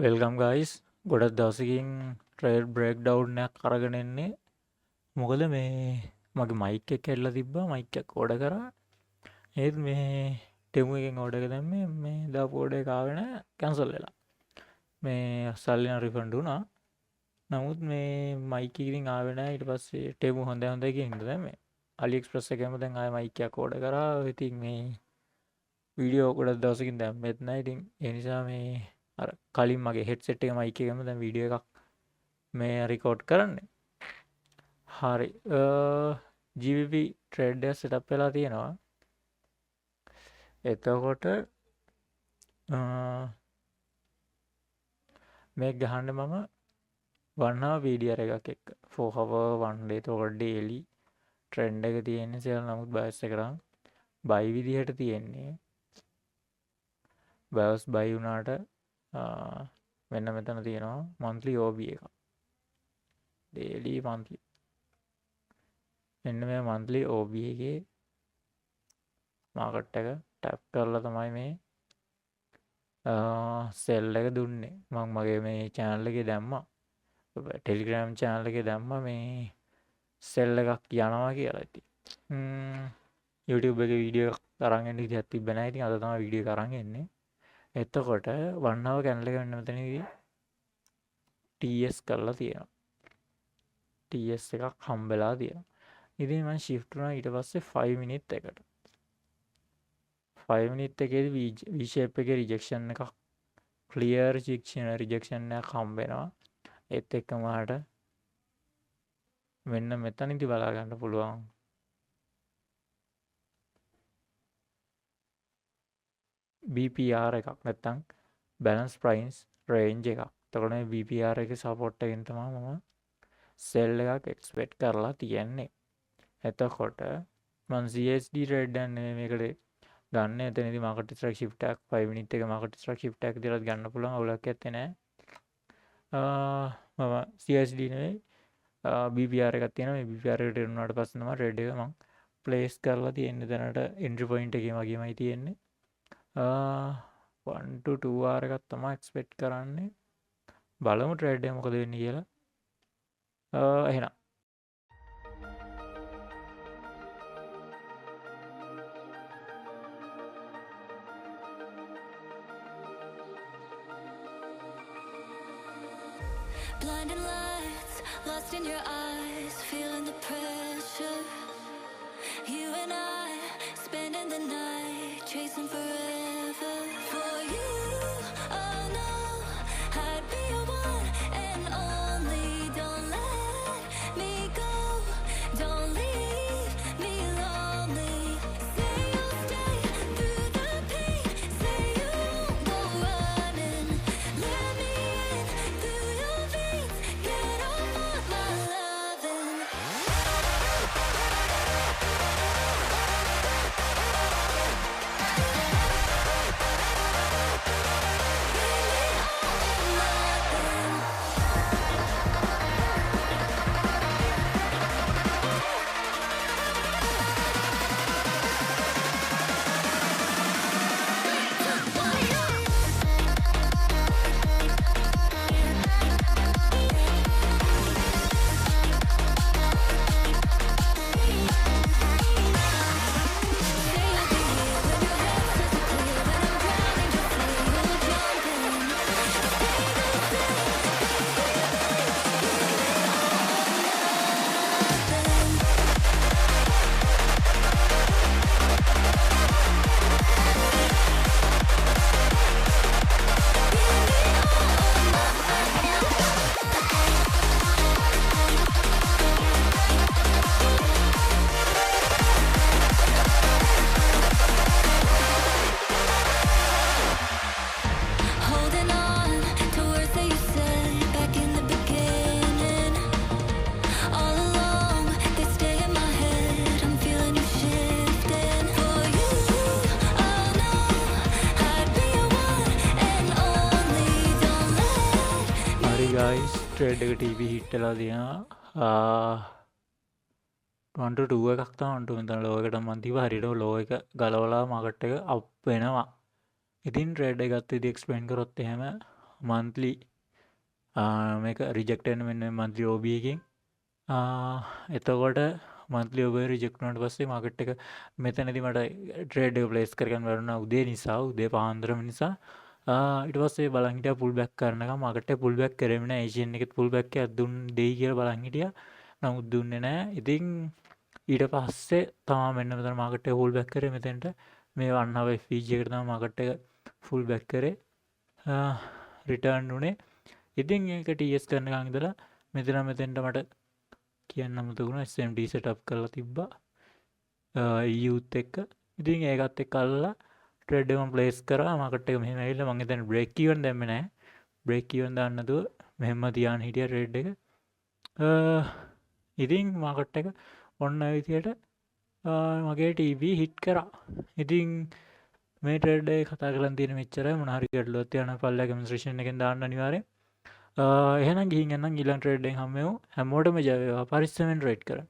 Welcome guys ගොඩක් දවසකින් trade break down එකක් අරගෙන එන්නේ. මොකද මේ මගේ මයික් එක කැඩලා තිබ්බා. මයික් එක ඕඩර් කරා. ඒත් මේ ටෙමු එකෙන් ඕඩර් එක දැම්මේ මේ දාපු ඕඩර් එක ආවේ නැහැ. කැන්සල් වෙලා. මේ සල්ලි නම් රිෆන්ඩ් වුණා. නමුත් මේ මයික් එක ඉතින් ආවේ නැහැ. ඊට පස්සේ ටෙමු හොඳයි කියන ඉඳ දැම්මේ. අලි එක්ස්ප්‍රස් එකේම දැන් ආයේ මයික් එකක් ඕඩර් කරා. ඉතින් මේ වීඩියෝ ගොඩක් දවසකින් දැම්මෙත් නැහැ. ඉතින් ඒ නිසා මේ අර කලින් මගේ හෙඩ්සෙට් එක මයික් එකම දැන් වීඩියෝ එකක් මේ රිකෝඩ් කරන්නේ. හරි GBP ට්‍රේඩ් එක සෙටප් වෙලා තියෙනවා. එතකොට මේක ගහන්නේ මම 1 hour PDR එකක් එක්ක 4 hour 1 day එතකොට daily ට්‍රෙන්ඩ් එක තියෙන්නේ සෙල්. නමුත් බයස් එක නම් බයි විදිහට තියෙන්නේ. බයස් බයි වුණාට මෙන්න මෙතන තියෙනවා monthly OB එක. daily monthly මෙන්න මේ monthly OB එකේ මාකට් එක ටැප් කරලා තමයි මේ සෙල් එක දුන්නේ. මම මගේ මේ channel එකේ දැම්මා. Telegram channel එකේ දැම්මා මේ සෙල් එකක් යනවා කියලා. ඉතින් YouTube එකේ වීඩියෝ එකක් අරන් එන්න විදිහක් තිබ්බ නැහැ. ඉතින් අද තමයි වීඩියෝ එක අරන් එන්නේ. එතකොට 1 hour candle එක මෙන්න මෙතනදී TS කරලා තියෙනවා. TS එකක් හම්බෙලා තියෙනවා. ඉතින් මම shift වුණා ඊට පස්සේ 5 minute එකට. 5 minute එකේදී V shape එකේ rejection එකක් clear rejection එකක් හම්බ වෙනවා. ඒත් එක්කම ආට මෙන්න මෙතනදී බලා ගන්න පුළුවන්. BPR එකක් නැත්තම් balance price range එකක්. එතකොට මේ BPR එකේ support එකෙන් තමයි මම sell එකක් expect කරලා තියන්නේ. එතකොට මම CSD trade යන්නේ මේකට ගන්න. එතනදී market strike shift එකක් 5 minute එක market strike shift එකක් දාලා ගන්න පුළුවන්. අවුලක් නැත්තේ නෑ. මම CSD නෙවෙයි BPR එකක් තියෙනවා. මේ BPR එකට එරුණාට පස්සේ තමයි trade එක මම place කරලා තියෙන්නේ. දැනට entry point එකේ මගේමයි තියෙන්නේ. 1 to 2 hour එකක් තමයි expect කරන්නේ. බලමු trade එක මොකද වෙන්නේ කියලා. එහෙනම් Blinding lights, lost in your eyes, feeling the pressure. You and I, spending the night, chasing forever. For you, oh no, I'd be your one and only. Don't let me go, don't leave me lonely. Say you'll stay through the pain, say you won't go running. Let me in through your veins, get off of my loving. Holding on to words that you said back in the beginning. All along, they stay in my head. I'm feeling you shifting. For you, oh no, I'd be your one and only. Don't let හරි guys trade එක TP hit වෙලා තියෙනවා. 1 to 2 එකක් තමයි මෙතන low එකට මම තිබ්බා. හරියට low එක ගලවලා market එක up වෙනවා. ඉතින් trade එක ගත්ත විදිහ explain කරොත් එහෙම මන්ත්ලි මේක රිජෙක්ට් වෙන මෙන්න මන්ත්ලි OB එකෙන් එතකොට මන්ත්ලි OB රිජෙක්ට් වුණාට පස්සේ මාකට් එක මෙතනදී මට ට්‍රේඩ් එක ප්ලේස් කරගන්න බැරුණා උදේ නිසා උදේ පාන්දරම නිසා ඊට පස්සේ බලන් හිටියා පුල් බෑක් කරනකම් මාකට් එක පුල් බෑක් කරෙම නෑ ඒෂියන් එකෙත් පුල් බෑක් එකක් දෙයි කියලා බලන් හිටියා නමුත් දුන්නේ නෑ ඉතින් ඊට පස්සේ තමා මෙන්න මෙතන මාකට් එක පුල් බෑක් කරේ මෙතෙන්ට මේ 1 hour FVG එකට තමයි මාකට් එක ෆුල් බෑක් කරේ රිටර්න් උනේ ඉතින් ඒක TS කරනකම් ඉඳලා මෙතෙන්ට මට කියන්න අමතකුණා SMT සෙටප් කරලා තිබ්බා youth එක ඉතින් ඒකත් එක්ක අල්ලලා ට්‍රේඩ් එක මම ප්ලේස් කරා මාකට් එක මෙහෙම ඇවිල්ලා මම එතන බ්‍රේක් ඉවන් දැම්මේ නැහැ බ්‍රේක් ඉවන් දාන්න නැතුව මෙහෙම තියාගෙන හිටියා ට්‍රේඩ් එක ඉතින් මාකට් එක ඔන්න ඔය විදියට මගේ TV හිට් කරා ඉතින් මේ ට්‍රේඩ් එක කතා කරලා තියෙන මෙච්චරයි මොන හරි ගැටලුවක් තියෙනවා පල්ලා කමෙන්ට් සෙක්ෂන් එකෙන් දාන්න අනිවාර්යෙන් එහෙනම් ගිහින් යන්න ඊළඟ ට්‍රේඩ් එකෙන් හම්බෙමු හැමෝටම ජය වේවා පරිස්සමෙන් ට්‍රේඩ් කරන්න